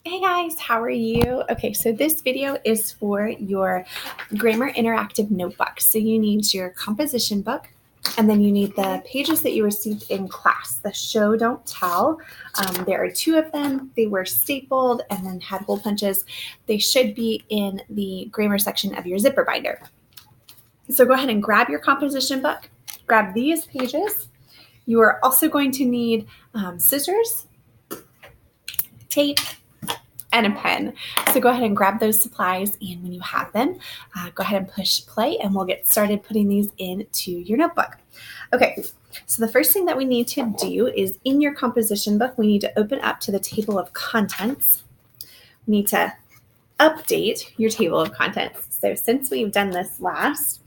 Hey guys, how are you? Okay, so this video is for your grammar interactive notebook. So you need your composition book, and then you need the pages that you received in class, the show, don't tell. There are two of them. They were stapled and then had hole punches. They should be in the grammar section of your zipper binder. So go ahead and grab your composition book, grab these pages. You are also going to need scissors, tape, and a pen. So go ahead and grab those supplies, and when you have them, go ahead and push play, and we'll get started putting these into your notebook. Okay, so the first thing that we need to do is in your composition book, we need to open up to the table of contents. We need to update your table of contents. So since we've done this last,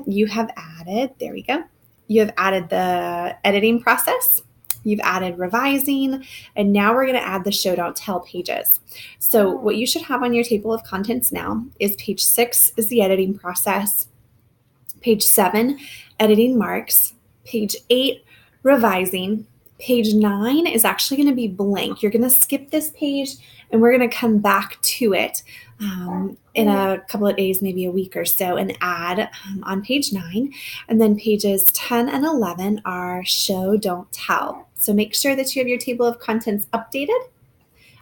you have added, there we go, you have added the editing process. You've added revising, and now we're going to add the show don't tell pages. So what you should have on your table of contents now is page 6 is the editing process, page 7, editing marks, page 8, revising, page 9 is actually going to be blank. You're going to skip this page, and we're going to come back to it in a couple of days, maybe a week or so, and add on page 9. And then pages 10 and 11 are show, don't tell. So make sure that you have your table of contents updated.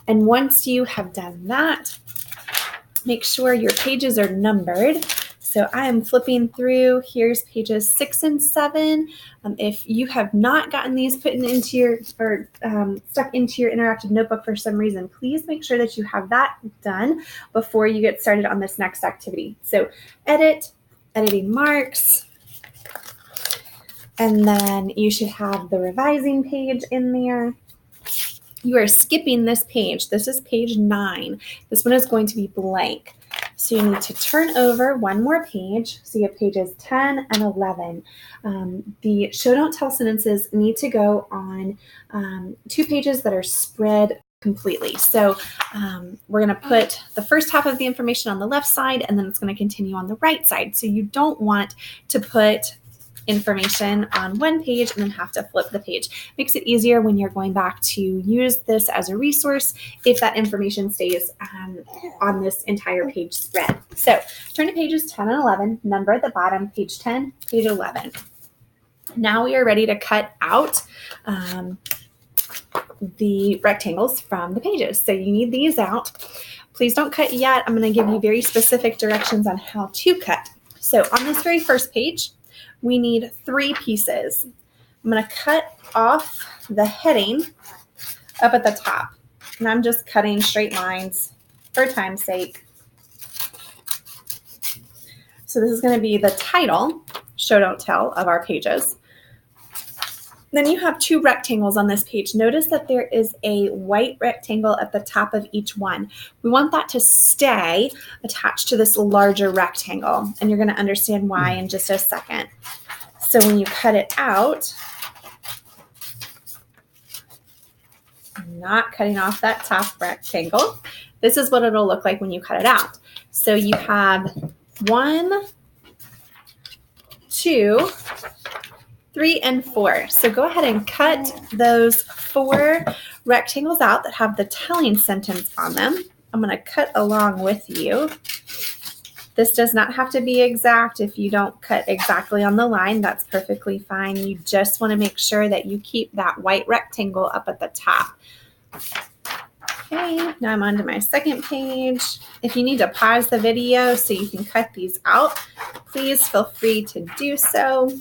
And once you have done that, make sure your pages are numbered. So I am flipping through. Here's pages 6 and 7. If you have not gotten these put into your stuck into your interactive notebook for some reason, please make sure that you have that done before you get started on this next activity. So edit, editing marks, and then you should have the revising page in there. You are skipping this page. This is page 9. This one is going to be blank. So you need to turn over one more page. So you have pages 10 and 11. The show don't tell sentences need to go on 2 pages that are spread completely. So we're going to put the first half of the information on the left side, and then it's going to continue on the right side. So you don't want to put information on one page and then have to flip the page. Makes it easier when you're going back to use this as a resource if that information stays on this entire page spread. So turn to pages 10 and 11, number at the bottom, page 10, page 11. Now we are ready to cut out the rectangles from the pages. So you need these out. Please don't cut yet. I'm going to give you very specific directions on how to cut. So on this very first page, we need 3 pieces. I'm going to cut off the heading up at the top. And I'm just cutting straight lines for time's sake. So this is going to be the title, show don't tell, of our pages. Then you have 2 rectangles on this page. Notice that there is a white rectangle at the top of each one. We want that to stay attached to this larger rectangle, and you're going to understand why in just a second. So when you cut it out, I'm not cutting off that top rectangle. This is what it'll look like when you cut it out. So you have 1, 2, 3, and 4. So go ahead and cut those 4 rectangles out that have the telling sentence on them. I'm going to cut along with you. This does not have to be exact. If you don't cut exactly on the line, that's perfectly fine. You just want to make sure that you keep that white rectangle up at the top. Okay, now I'm on to my second page. If you need to pause the video so you can cut these out, please feel free to do so.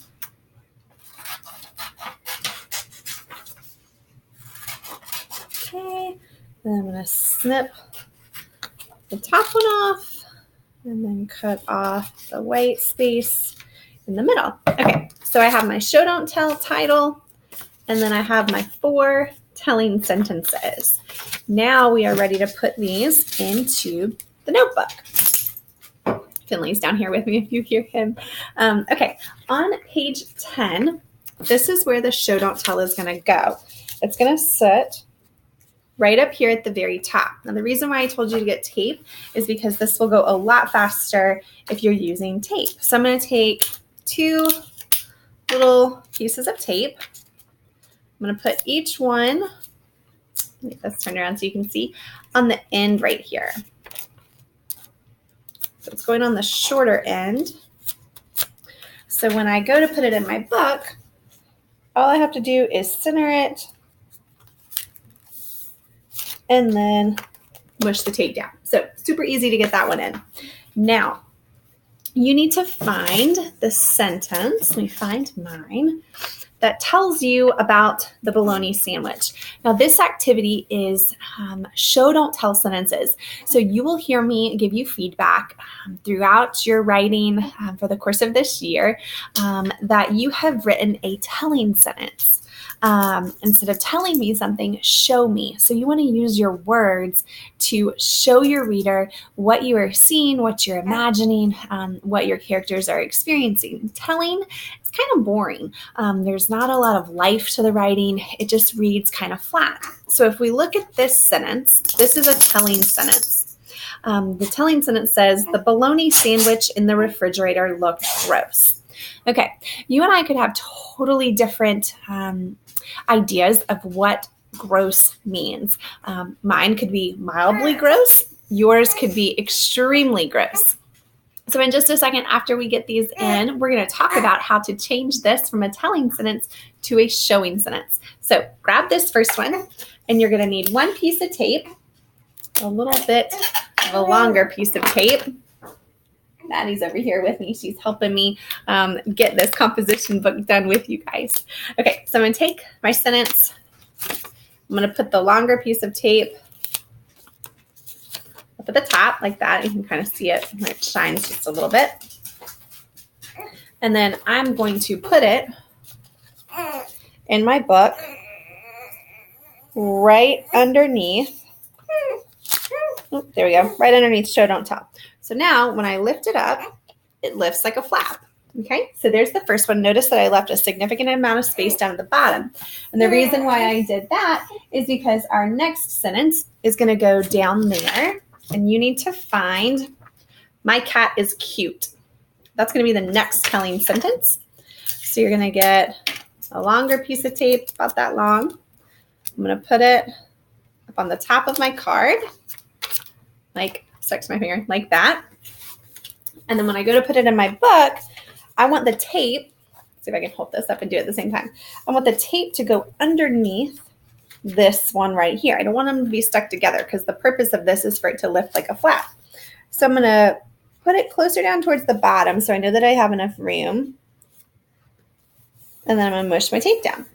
Okay, then I'm going to snip the top one off and then cut off the white space in the middle. Okay, so I have my show don't tell title, and then I have my 4 telling sentences. Now we are ready to put these into the notebook. Finley's down here with me if you hear him. Okay, on page 10, this is where the show don't tell is going to go. It's going to sit right up here at the very top. Now, the reason why I told you to get tape is because this will go a lot faster if you're using tape. So I'm going to take 2 little pieces of tape. I'm going to put each one Get this turned around so you can see on the end right here. So it's going on the shorter end. So when I go to put it in my book, all I have to do is center it and then mush the tape down. So super easy to get that one in. Now, you need to find the sentence, let me find mine, that tells you about the bologna sandwich. Now, this activity is show, don't tell sentences. So you will hear me give you feedback throughout your writing for the course of this year that you have written a telling sentence. Instead of telling me something, show me. So you want to use your words to show your reader what you are seeing, what you're imagining, what your characters are experiencing. Telling, it's kind of boring. There's not a lot of life to the writing. It just reads kind of flat. So if we look at this sentence, this is a telling sentence. The telling sentence says, the bologna sandwich in the refrigerator looked gross. Okay, you and I could have totally different ideas of what gross means. Mine could be mildly gross. Yours could be extremely gross. So in just a second, after we get these in, we're going to talk about how to change this from a telling sentence to a showing sentence. So grab this first one, and you're going to need one piece of tape, a little bit of a longer piece of tape. Maddie's over here with me. She's helping me get this composition book done with you guys. Okay, so I'm going to take my sentence. I'm going to put the longer piece of tape up at the top like that. You can kind of see it when it shines just a little bit. And then I'm going to put it in my book right underneath. Oh, there we go. Right underneath show, don't tell. So now when I lift it up, it lifts like a flap. Okay, so there's the first one. Notice that I left a significant amount of space down at the bottom. And the reason why I did that is because our next sentence is going to go down there. And you need to find, my cat is cute. That's going to be the next telling sentence. So you're going to get a longer piece of tape, about that long. I'm going to put it up on the top of my card, like stuck to my finger, like that. And then when I go to put it in my book, I want the tape, see if I can hold this up and do it at the same time. I want the tape to go underneath this one right here. I don't want them to be stuck together because the purpose of this is for it to lift like a flap. So I'm going to put it closer down towards the bottom so I know that I have enough room. And then I'm going to mush my tape down.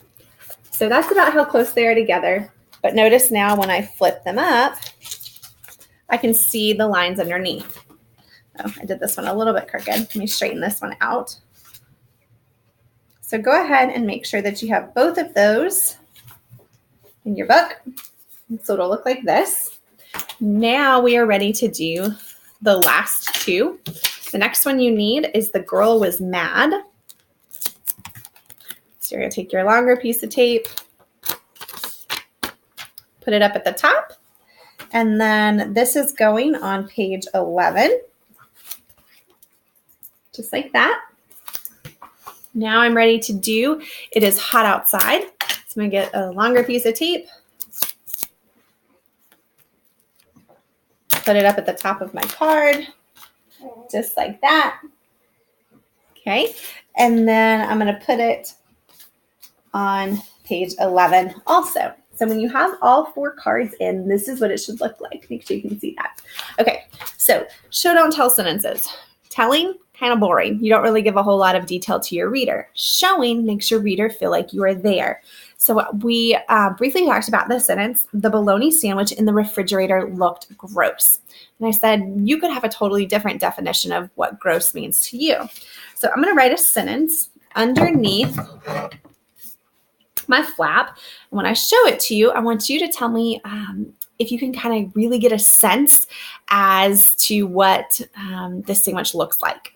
So that's about how close they are together. But notice now when I flip them up, I can see the lines underneath. Oh, I did this one a little bit crooked. Let me straighten this one out. So go ahead and make sure that you have both of those in your book. So it'll look like this. Now we are ready to do the last two. The next one you need is the girl was mad. So you're going to take your longer piece of tape, put it up at the top, and then this is going on page 11. Just like that. Now I'm ready to do, it is hot outside. So I'm going to get a longer piece of tape, put it up at the top of my card, just like that. Okay, and then I'm going to put it on page 11 also. So when you have all 4 cards in, this is what it should look like. Make sure you can see that. Okay, so show, don't tell sentences. Telling, kind of boring. You don't really give a whole lot of detail to your reader. Showing makes your reader feel like you are there. So we briefly talked about this sentence, the bologna sandwich in the refrigerator looked gross. And I said, you could have a totally different definition of what gross means to you. So I'm going to write a sentence underneath my flap. And when I show it to you, I want you to tell me if you can kind of really get a sense as to what this sandwich looks like.